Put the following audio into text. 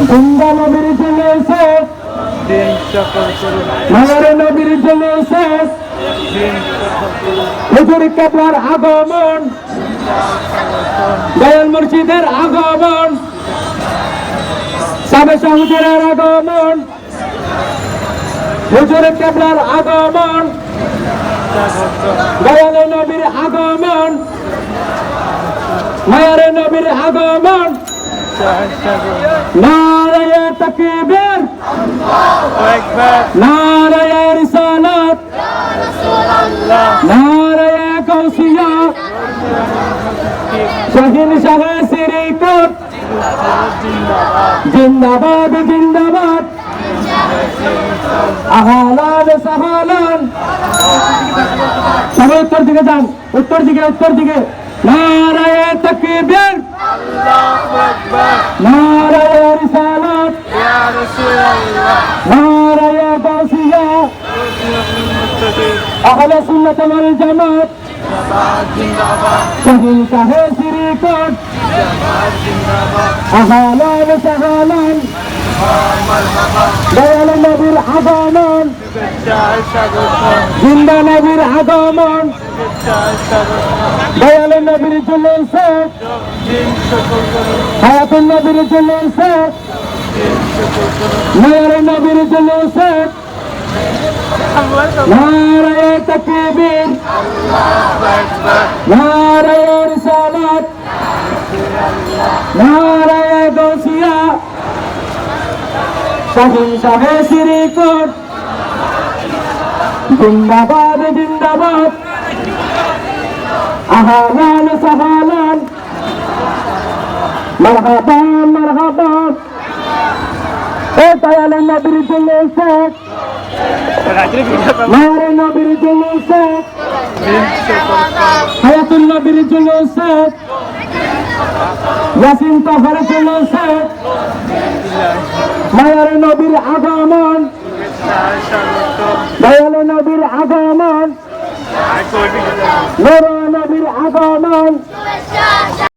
জিন্দা নবীর জুলুসে মায়ার নবীর জুলুসে হুজুর কেবলার আগমন, দয়াল মুর্শিদের আগমন, সাবে হুজুরের আগমন, হুজুর কেবলার আগমন, দয়াল নবীর আগমন, মায়ার নবীর আগমন। নারায়ে তাকবীর, নারায়ে রিসালাত, নারায়ে গাউসিয়া, শাহিন শাহ সিরিকত, জিন্দাবাদ জিন্দাবাদ, আহলান সাহলান। সবাই উত্তর দিকে যান, উত্তর দিকে, উত্তর দিকে। নারায়ে তাকবীর, নারায়ে রিসালাত, নারায়ে গাউসিয়া, আহলে সুন্নাত ওয়াল জামাত, শাহিন শাহ সিরিকত, আহলান সাহলান। দয়াল নবীর আগমন, জিন্দা নবীর আগমন, দয়াল নবীর জুলুসে, হায়াতুন নবীর জুলুসে, মায়ার নবীর জুলুসে। নারায়ে তাকবীর, নারায়ে রিসালাত, নারায়ে গাউসিয়া, শাহিন শাহ সিরিকত, জিন্দাবাদ জিন্দাবাদ, আহলান সাহলান। মারহাবা মারহাবা। এ দয়াল নবীর জুলুসে, মায়ার নবীর জুলুসে, হায়াতুন নবীর জুলুসে, ইয়াসিন তাহার জুলুসে, মায়ার নবীর আগমন, দয়াল নবীর আগমন, নূর নবীর আগমন।